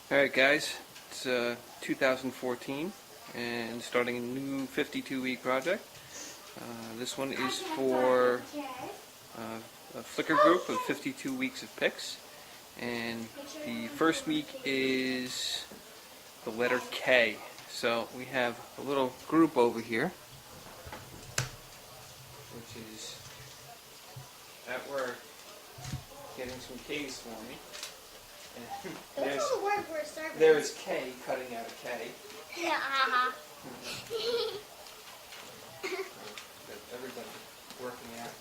Alright guys, it's 2014 and starting a new 52-week project. This one is for a Flickr group of 52 weeks of pics, and the first week is the letter K. So we have a little group over here, which is at work getting some K's for me. There's all the word for a service. There's K cutting out a K. Yeah, Everybody working out,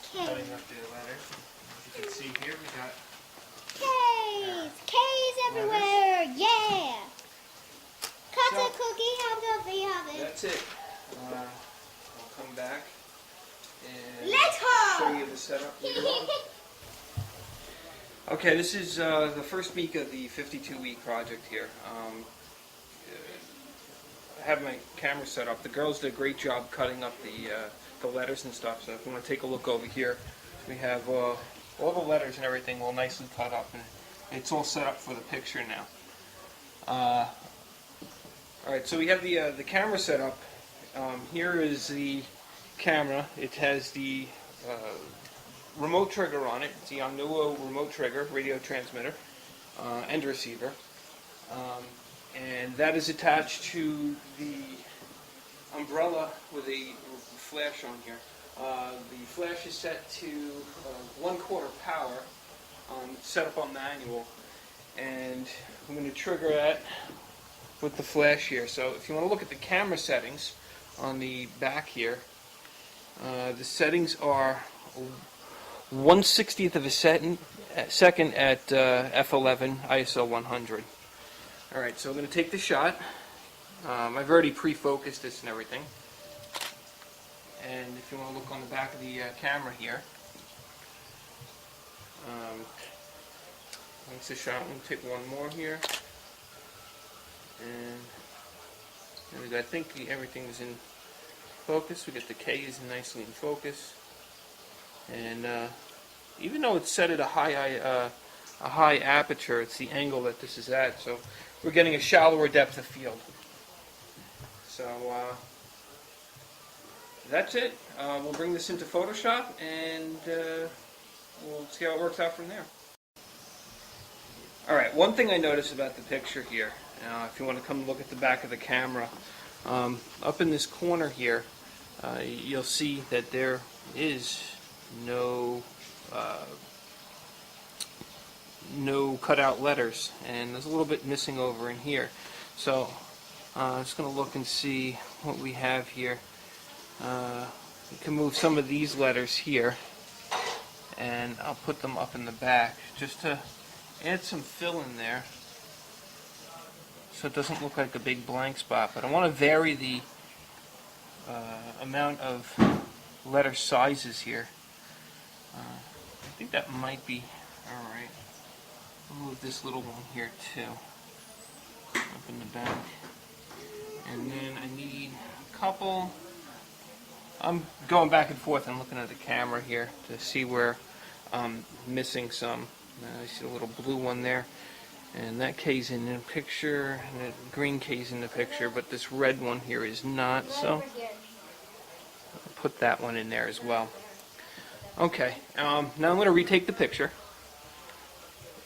K. cutting up the letters. As you can see here, we got K's. K's everywhere. Yeah. Cut So, a cookie. How do you have it? that's it. I'll come back and Let's show go. you the setup later on. Okay, this is the first week of the 52-week project here. I have my camera set up. The girls did a great job cutting up the letters and stuff, so if you want to take a look over here, we have all the letters and everything all nicely cut up, and it's all set up for the picture now. Alright, so we have the camera set up. Here is the camera. It has the remote trigger on it. It's the Omnuo remote trigger, radio transmitter, and receiver. And that is attached to the umbrella with a flash on here. The flash is set to 1/4 power, set up on manual, and I'm going to trigger that with the flash here. So if you want to look at the camera settings on the back here, the settings are 1/60th of a second at f11 ISO 100. Alright, so I'm going to take the shot. I've already pre-focused this and everything. And if you want to look on the back of the camera here, once the shot, I'm going to take one more here. And there we go. I think everything is in focus. We get the K is nicely in focus. And even though it's set at a high aperture, it's the angle that this is at, so we're getting a shallower depth of field. So that's it. We'll bring this into Photoshop, and we'll see how it works out from there. Alright, one thing I noticed about the picture here, if you want to come look at the back of the camera, up in this corner here, you'll see that there is no cutout letters, and there's a little bit missing over in here. So I'm just going to look and see what we have here. We can move some of these letters here, and I'll put them up in the back just to add some fill in there so it doesn't look like a big blank spot. But I want to vary the amount of letter sizes here. I think that might be alright. I'll move this little one here too, up in the back. And then I need a couple. I'm going back and forth and looking at the camera here to see where I'm missing some. I see a little blue one there, and that K's in the picture, and the green K's in the picture, but this red one here is not, so I'll put that one in there as well. Okay, now I'm going to retake the picture,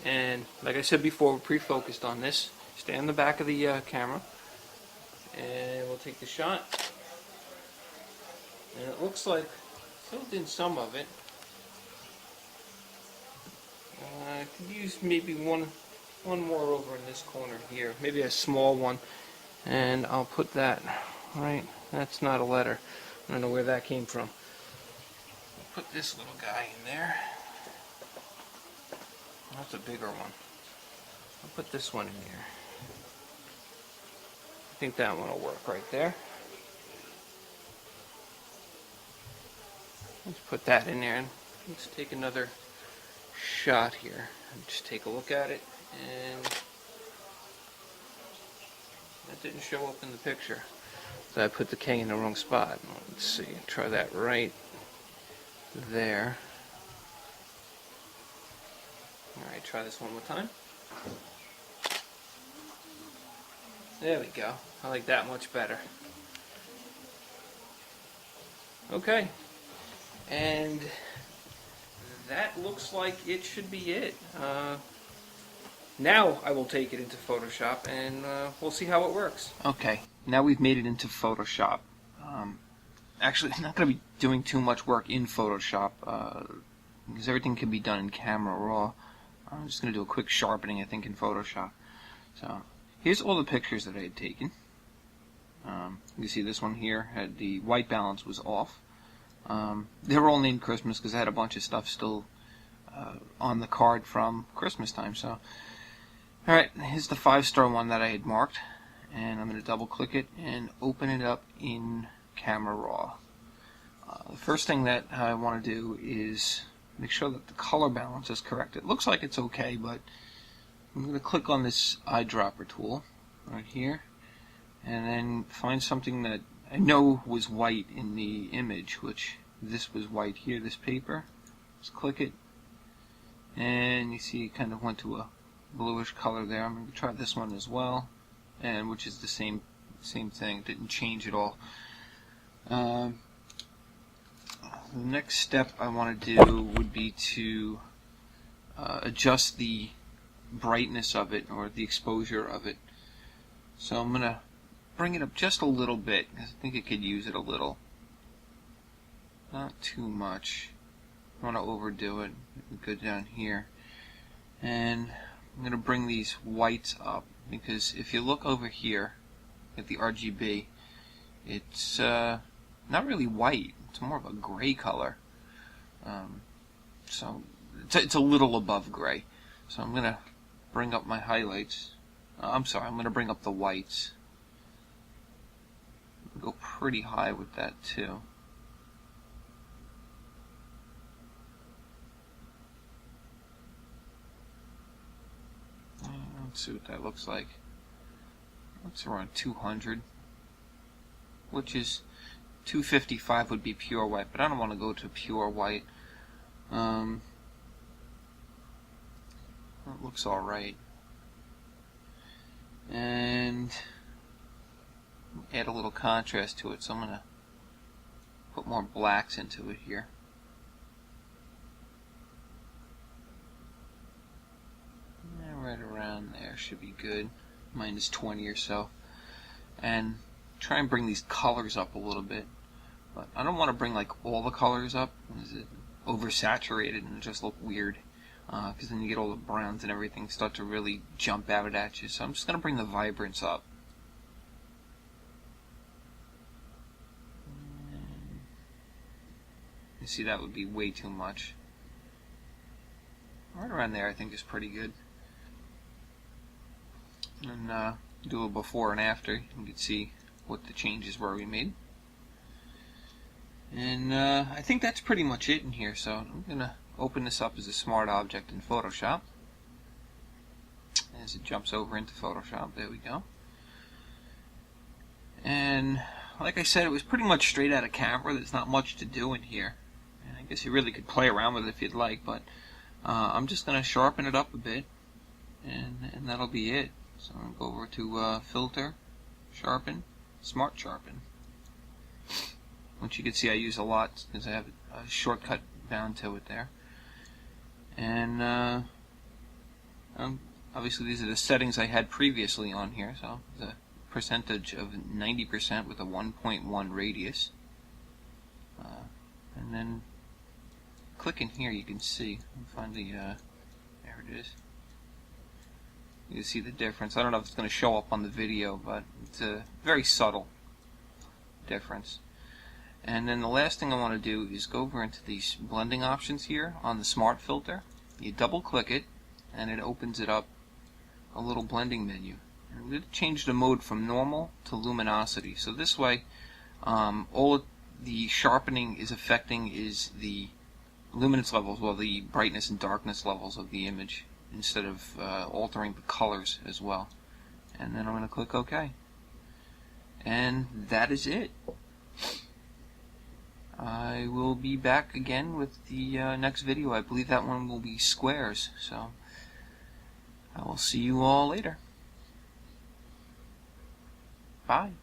and like I said before, we're pre-focused on this. Stay on the back of the camera, and we'll take the shot. And it looks like filled in some of it. I could use maybe one more over in this corner here, maybe a small one, and I'll put that right. That's not a letter. I don't know where that came from. Put this little guy in there. That's a bigger one. I'll put this one in here. I think that one will work right there. Let's put that in there, and let's take another shot here and just take a look at it. And that didn't show up in the picture, so I put the K in the wrong spot. Let's see, try that right there. Alright, try this one more time. There we go. I like that much better. Okay. And that looks like it should be it. Now I will take it into Photoshop and we'll see how it works. Okay, now we've made it into Photoshop. Actually, I'm not going to be doing too much work in Photoshop because everything can be done in Camera Raw. I'm just going to do a quick sharpening, I think, in Photoshop. So here's all the pictures that I had taken. You see this one here had the white balance was off. They were all named Christmas because I had a bunch of stuff still on the card from Christmas time. So, alright, here's the 5-star one that I had marked, and I'm going to double click it and open it up in Camera Raw. The first thing that I want to do is make sure that the color balance is correct. It looks like it's okay, but I'm going to click on this eyedropper tool right here and then find something that I know was white in the image, which this was white here, this paper. Just click it and you see it kind of went to a bluish color there. I'm going to try this one as well, and which is the same thing. It didn't change at all. The next step I want to do would be to adjust the brightness of it, or the exposure of it. So I'm going to bring it up just a little bit because I think it could use it a little. Not too much. I don't want to overdo it. Go down here. And I'm going to bring these whites up because if you look over here at the RGB, it's not really white. It's more of a gray color. So it's a little above gray. So I'm going to bring up my highlights. I'm going to bring up the whites. Go pretty high with that too. Let's see what that looks like. It's around 200, which is 255 would be pure white, but I don't want to go to pure white. It looks alright. And add a little contrast to it, so I'm going to put more blacks into it here. Right around there should be good, minus 20 or so. And try and bring these colors up a little bit, but I don't want to bring like all the colors up because it oversaturated and it just look weird, because then you get all the browns and everything start to really jump out at you. So I'm just going to bring the vibrance up. You see, that would be way too much. Right around there I think is pretty good. And do a before and after. You can see what the changes were we made. And I think that's pretty much it in here. So I'm going to open this up as a smart object in Photoshop. As it jumps over into Photoshop, there we go. And like I said, it was pretty much straight out of camera. There's not much to do in here. And I guess you really could play around with it if you'd like, but I'm just going to sharpen it up a bit, and that'll be it. So I'm going to go over to Filter, Sharpen, Smart Sharpen, which you can see I use a lot because I have a shortcut bound to it there. And obviously these are the settings I had previously on here. So the percentage of 90% with a 1.1 radius. And then click in here, you can see, find the, there it is. You can see the difference. I don't know if it's going to show up on the video, but it's a very subtle difference. And then the last thing I want to do is go over into these blending options here on the Smart Filter. You double click it, and it opens it up a little blending menu. And I'm going to change the mode from normal to luminosity. So this way, all of the sharpening is affecting is the luminance levels, well, the brightness and darkness levels of the image, instead of altering the colors as well. And then I'm going to click OK. And that is it. I will be back again with the next video. I believe that one will be squares. So I will see you all later. Bye.